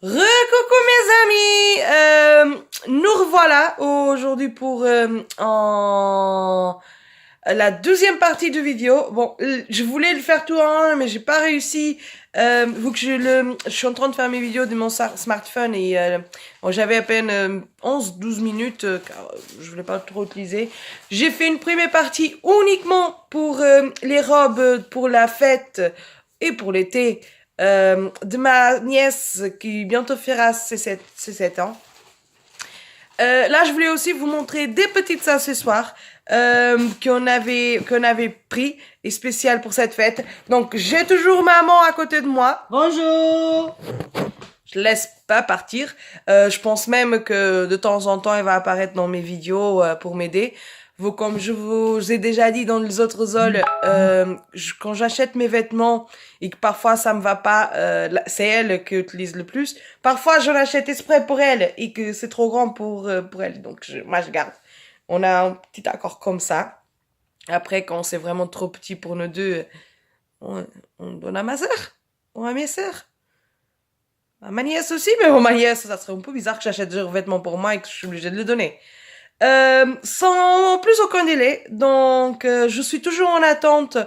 Coucou mes amis, nous revoilà aujourd'hui pour la deuxième partie de vidéo. Bon, je voulais le faire tout en un, mais j'ai pas réussi vu que je suis en train de faire mes vidéos de mon smartphone et bon, j'avais à peine 11-12 minutes car je voulais pas trop utiliser. J'ai fait une première partie uniquement pour les robes pour la fête et pour l'été. De ma nièce qui bientôt fera ses 7 ans. Là, je voulais aussi vous montrer des petits accessoires qu'on avait pris et spécial pour cette fête. Donc, j'ai toujours maman à côté de moi. Bonjour. Je laisse pas partir. Je pense même que de temps en temps, elle va apparaître dans mes vidéos pour m'aider. Comme je vous ai déjà dit dans les autres hauls, quand j'achète mes vêtements et que parfois ça me va pas, c'est elle qui utilise le plus. Parfois, je l'achète exprès pour elle et que c'est trop grand pour elle. Donc, moi, je garde. On a un petit accord comme ça. Après, quand c'est vraiment trop petit pour nous deux, on donne à ma sœur ou à mes sœurs. À ma nièce aussi, mais bon, ma nièce, ça serait un peu bizarre que j'achète des vêtements pour moi et que je suis obligée de le donner. Sans plus aucun délai, donc je suis toujours en attente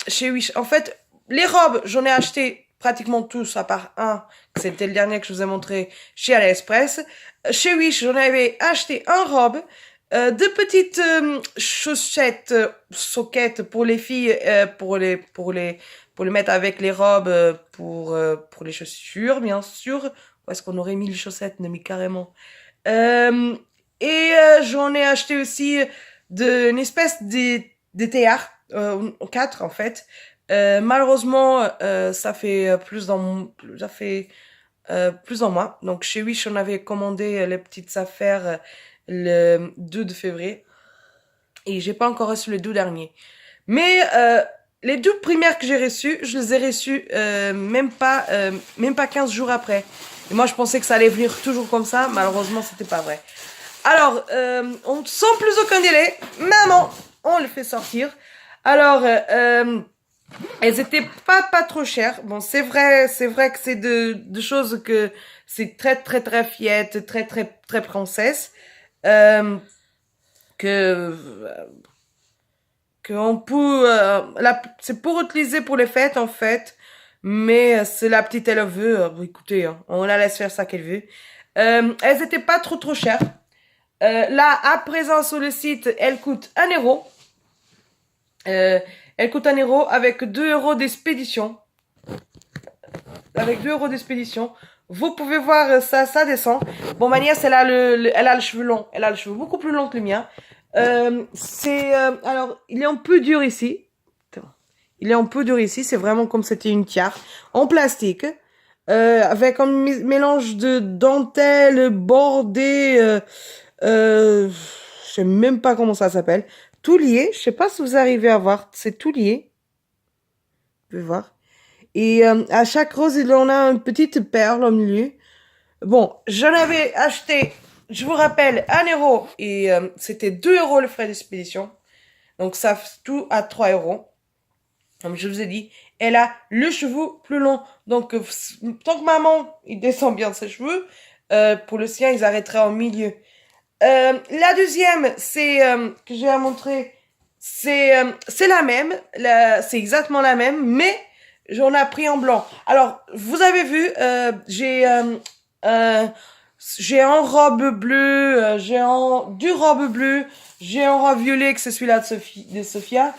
chez Wish. En fait, les robes, j'en ai acheté pratiquement tous, à part un, c'était le dernier que je vous ai montré chez AliExpress. Chez Wish, j'en avais acheté un robe, deux petites chaussettes, soquettes pour les filles, pour les mettre avec les robes, pour les chaussures, bien sûr. Où est-ce qu'on aurait mis les chaussettes, mais carrément. Euh, J'en ai acheté aussi une espèce de théâtre, 4 en fait. Malheureusement, ça fait plus d'un mois. Donc chez Wish, on avait commandé les petites affaires le 2 de février. Et j'ai pas encore reçu les 2 derniers. Mais les 2 premières que j'ai reçues, je les ai reçues même pas 15 jours après. Et moi, je pensais que ça allait venir toujours comme ça. Malheureusement, c'était pas vrai. Alors, sans plus aucun délai, maman, on le fait sortir. Alors, elles étaient pas trop chères. Bon, c'est vrai que c'est de choses que c'est très très très fillette, très très très princesse. Que on peut c'est pour utiliser pour les fêtes en fait, mais c'est la petite elle veut, écoutez, hein, on la laisse faire ça qu'elle veut. Elles étaient pas trop chères. Là, à présent, sur le site, elle coûte 1 €. Elle coûte 1 € avec 2 € d'expédition. Avec 2 € d'expédition. Vous pouvez voir, ça descend. Bon, ma nièce, elle a le cheveu long. Elle a le cheveu beaucoup plus long que le mien. Alors, il est un peu dur ici. Il est un peu dur ici. C'est vraiment comme c'était une tiare. En plastique. Avec un mélange de dentelle, bordée, je sais même pas comment ça s'appelle. Tout lié. Je sais pas si vous arrivez à voir. C'est tout lié. Vous pouvez voir. Et à chaque rose, il en a une petite perle au milieu. Bon, j'en avais acheté, je vous rappelle, 1 € et c'était 2 € le frais d'expédition. Donc ça fait tout à 3 €. Comme je vous ai dit, elle a le cheveu plus long. Donc tant que maman, il descend bien ses cheveux, pour le sien, ils arrêteraient au milieu. La deuxième, c'est que j'ai à montrer, c'est la même, c'est exactement la même, mais j'en ai pris en blanc. Alors, vous avez vu, j'ai en robe bleue, deux robes bleues, j'ai un robe violet que c'est celui-là de Sophia,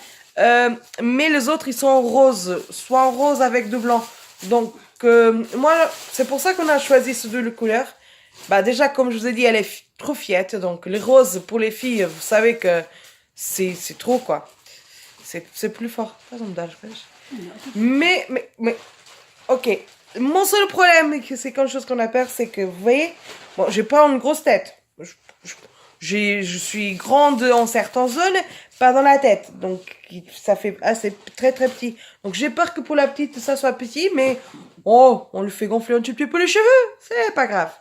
mais les autres ils sont en rose, soit en rose avec du blanc. Donc moi, c'est pour ça qu'on a choisi ces deux couleurs. Bah déjà, comme je vous ai dit, elle est trop fiette. Donc les roses pour les filles, vous savez que c'est trop quoi. C'est plus fort. Pas d'âge, mais ok. Mon seul problème, c'est quelque chose qu'on a peur, c'est que vous voyez, bon, j'ai pas une grosse tête. Je suis grande en certaines zones, pas dans la tête. Donc, ça fait assez très très petit. Donc, j'ai peur que pour la petite, ça soit petit, mais oh, on lui fait gonfler un petit peu les cheveux. C'est pas grave.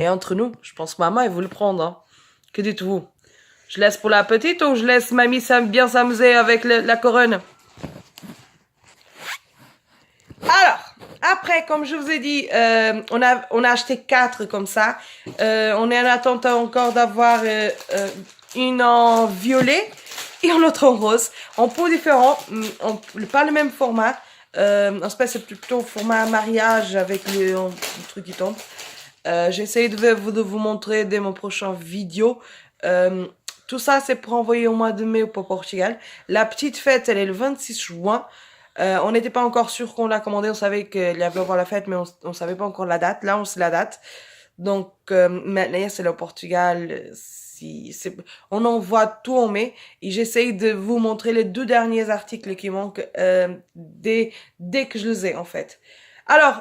Et entre nous, je pense que maman, elle veut le prendre. Hein. Que dites-vous? Je laisse pour la petite ou je laisse mamie bien s'amuser avec la couronne? Alors, après, comme je vous ai dit, on a acheté 4 comme ça. On est en attente encore d'avoir une en violet et une autre en rose. En peau différent, pas le même format. En fait, c'est plutôt format mariage avec le truc qui tombe. J'essaie de vous montrer dès mon prochain vidéo. Tout ça, c'est pour envoyer au mois de mai pour Portugal. La petite fête, elle est le 26 juin. On n'était pas encore sûr qu'on l'a commandé. On savait qu'il y avait avoir la fête, mais on savait pas encore la date. Là, on sait la date. Donc, maintenant, c'est le Portugal. On envoie tout en mai. Et j'essaye de vous montrer les 2 derniers articles qui manquent dès que je les ai, en fait. Alors,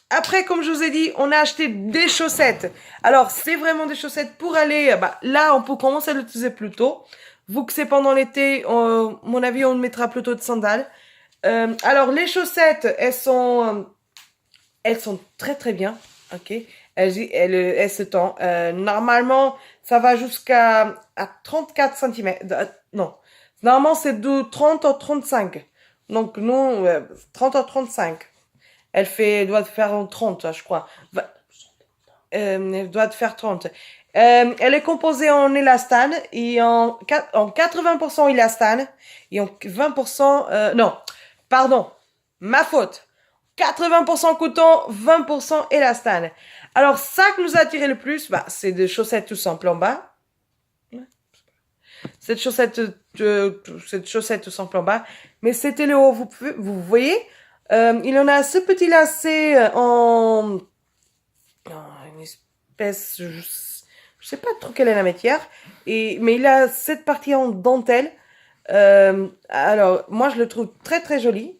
après, comme je vous ai dit, on a acheté des chaussettes. Alors, c'est vraiment des chaussettes pour aller... là, on peut commencer à l'utiliser plus tôt. Vu que c'est pendant l'été, mon avis, on mettra plutôt de sandales. Alors, les chaussettes, elles sont très très bien. Ok, elles se tendent. Normalement, ça va jusqu'à 34 cm. Non, normalement, c'est de 30 à 35. Donc, nous, 30 à 35. Elle doit faire 30, je crois. Elle doit faire 30. Elle est composée en élastane et en 80% élastane et en 20%... non, pardon, ma faute. 80% coton, 20% élastane. Alors, ça que nous a attiré le plus, c'est des chaussettes tout simples en bas. Cette chaussette tout simple en bas. Mais c'était le haut, vous voyez, il en a ce petit lacet en une espèce, je sais pas trop quelle est la matière, mais il a cette partie en dentelle. Alors, moi, je le trouve très, très joli.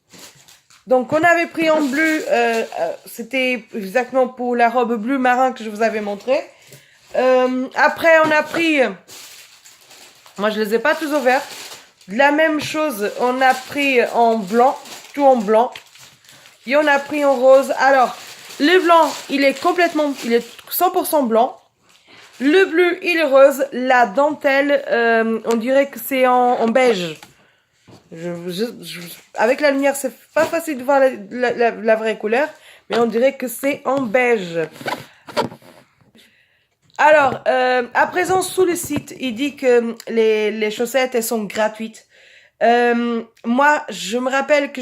Donc, on avait pris en bleu, c'était exactement pour la robe bleu marin que je vous avais montré. Après, on a pris, moi, je les ai pas tous ouverts. La même chose, on a pris en blanc, tout en blanc. Et on a pris en rose. Alors, le blanc, il est 100% blanc. Le bleu, il est rose. La dentelle, on dirait que c'est en beige. Avec la lumière, c'est pas facile de voir la vraie couleur. Mais on dirait que c'est en beige. Alors, à présent, sous le site, il dit que les chaussettes, elles sont gratuites. Moi, je me rappelle que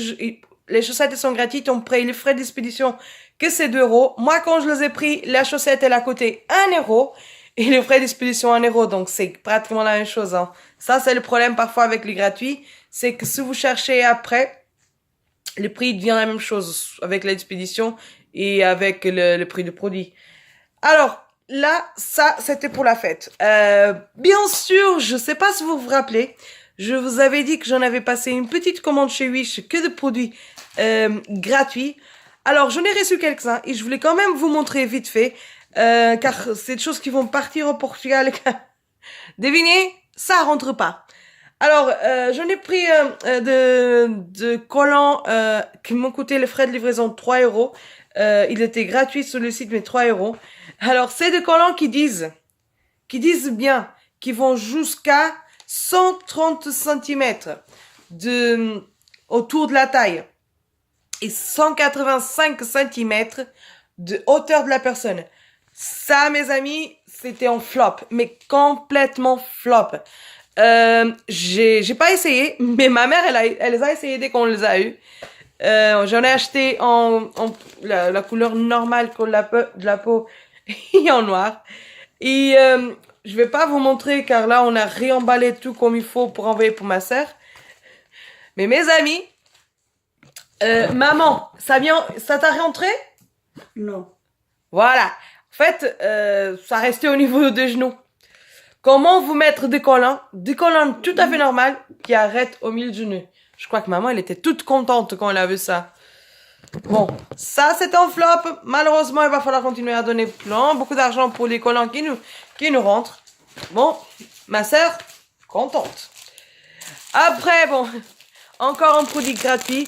les chaussettes, elles sont gratuites. On paye les frais d'expédition que c'est 2 €. Moi, quand je les ai pris, la chaussette, elle a coûté 1 € et les frais d'expédition 1 €. Donc, c'est pratiquement la même chose, hein. Ça, c'est le problème parfois avec les gratuits. C'est que si vous cherchez après, le prix devient la même chose avec l'expédition et avec le prix du produit. Alors, là, ça, c'était pour la fête. Bien sûr, je sais pas si vous vous rappelez, je vous avais dit que j'en avais passé une petite commande chez Wish que de produits gratuits. Alors, j'en ai reçu quelques-uns et je voulais quand même vous montrer vite fait, car c'est des choses qui vont partir au Portugal. Devinez, ça rentre pas. Alors, j'en ai pris de collants qui m'ont coûté les frais de livraison 3 €. Il était gratuit sur le site, mais 3 €. Alors, c'est des collants qui disent bien, qui vont jusqu'à 130 cm autour de la taille et 185 cm de hauteur de la personne. Ça, mes amis, c'était en flop, mais complètement flop. J'ai pas essayé, mais ma mère, elle les a essayés dès qu'on les a eu. J'en ai acheté en la couleur normale de la peau et en noir. Et je vais pas vous montrer car là on a réemballé tout comme il faut pour envoyer pour ma sœur. Mais mes amis, maman, ça t'a rentré? Non. Voilà. En fait, ça restait au niveau des genoux. Comment vous mettre des collants tout à fait normal qui arrêtent au milieu du genou. Je crois que maman, elle était toute contente quand elle a vu ça. Bon, ça c'est un flop. Malheureusement, il va falloir continuer à donner beaucoup d'argent pour les collants qui nous rentrent. Bon, ma sœur, contente. Après, bon, encore un produit gratuit.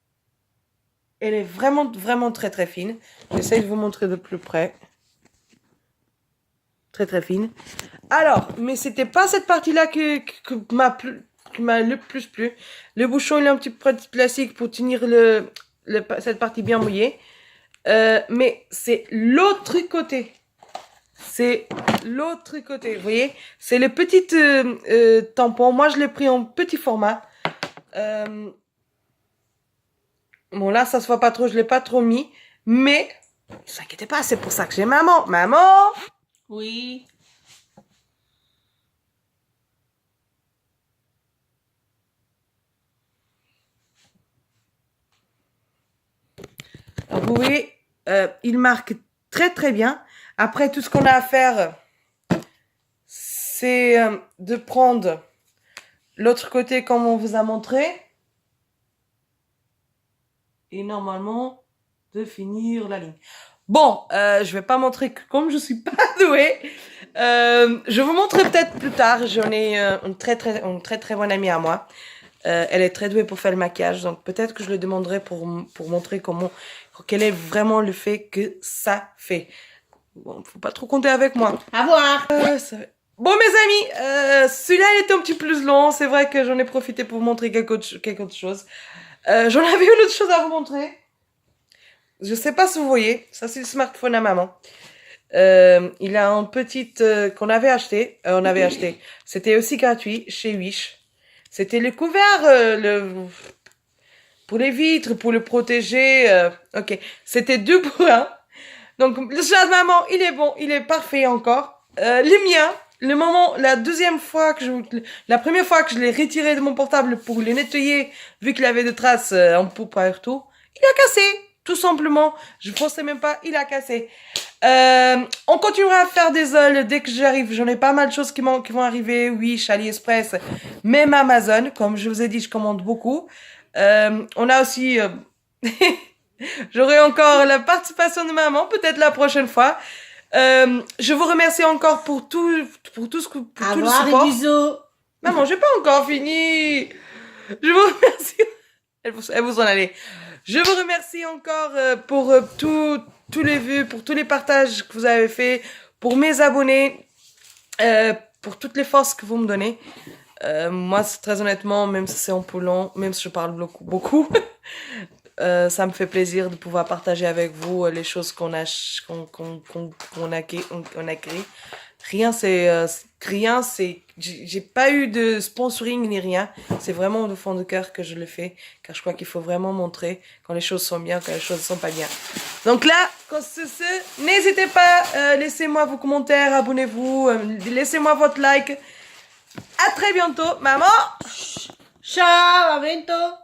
Elle est vraiment, vraiment très, très fine. J'essaie de vous montrer de plus près. Très, très fine. Alors, mais c'était pas cette partie-là qui m'a le plus plu. Le bouchon, il est un petit peu plastique pour tenir cette partie bien mouillée. Mais c'est l'autre côté. C'est l'autre côté, vous voyez? C'est le petit tampon. Moi, je l'ai pris en petit format. Bon, là, ça se voit pas trop. Je l'ai pas trop mis. Mais, ne vous inquiétez pas, c'est pour ça que j'ai maman. Maman! Oui. Alors, vous voyez, il marque très très bien. Après, tout ce qu'on a à faire, c'est de prendre l'autre côté comme on vous a montré. Et normalement, de finir la ligne. Bon, je vais pas montrer que comme je suis pas douée, je vous montrerai peut-être plus tard. J'en ai une très très bonne amie à moi. Elle est très douée pour faire le maquillage, donc peut-être que je le demanderai pour montrer quel est vraiment le fait que ça fait. Bon, faut pas trop compter avec moi. À voir. Bon, mes amis, celui-là il était un petit peu plus long. C'est vrai que j'en ai profité pour vous montrer quelque autre chose. J'en avais une autre chose à vous montrer. Je sais pas si vous voyez. Ça, c'est le smartphone à maman. Il a une petite qu'on avait acheté. On avait acheté. C'était aussi gratuit chez Wish. C'était le couvert pour les vitres, pour le protéger. Ok. C'était 2 pour 1. Donc, le chat de maman, il est bon. Il est parfait encore. Le mien, la première fois que je l'ai retiré de mon portable pour le nettoyer, vu qu'il avait des traces en poupe partout, il a cassé. Tout simplement. Je pensais même pas, il a cassé. On continuera à faire des oeufs dès que j'arrive. J'en ai pas mal de choses qui vont arriver. Wish, AliExpress, même Amazon. Comme je vous ai dit, je commande beaucoup. On a aussi... J'aurai encore la participation de maman, peut-être la prochaine fois. Je vous remercie encore pour tout le support. Bisous. Maman, j'ai pas encore fini. Je vous remercie. Elle vous en allait. Je vous remercie encore pour tous les vues, pour tous les partages que vous avez fait, pour mes abonnés, pour toutes les forces que vous me donnez. Moi, très honnêtement, même si c'est en long, même si je parle beaucoup, ça me fait plaisir de pouvoir partager avec vous les choses qu'on a créées. J'ai pas eu de sponsoring ni rien. C'est vraiment de fond de cœur que je le fais, car je crois qu'il faut vraiment montrer quand les choses sont bien, quand les choses sont pas bien. Donc là, n'hésitez pas, laissez-moi vos commentaires, abonnez-vous, laissez-moi votre like. À très bientôt, maman. Ciao, à bientôt.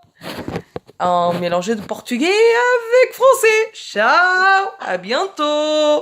En mélangé de portugais avec français. Ciao, à bientôt.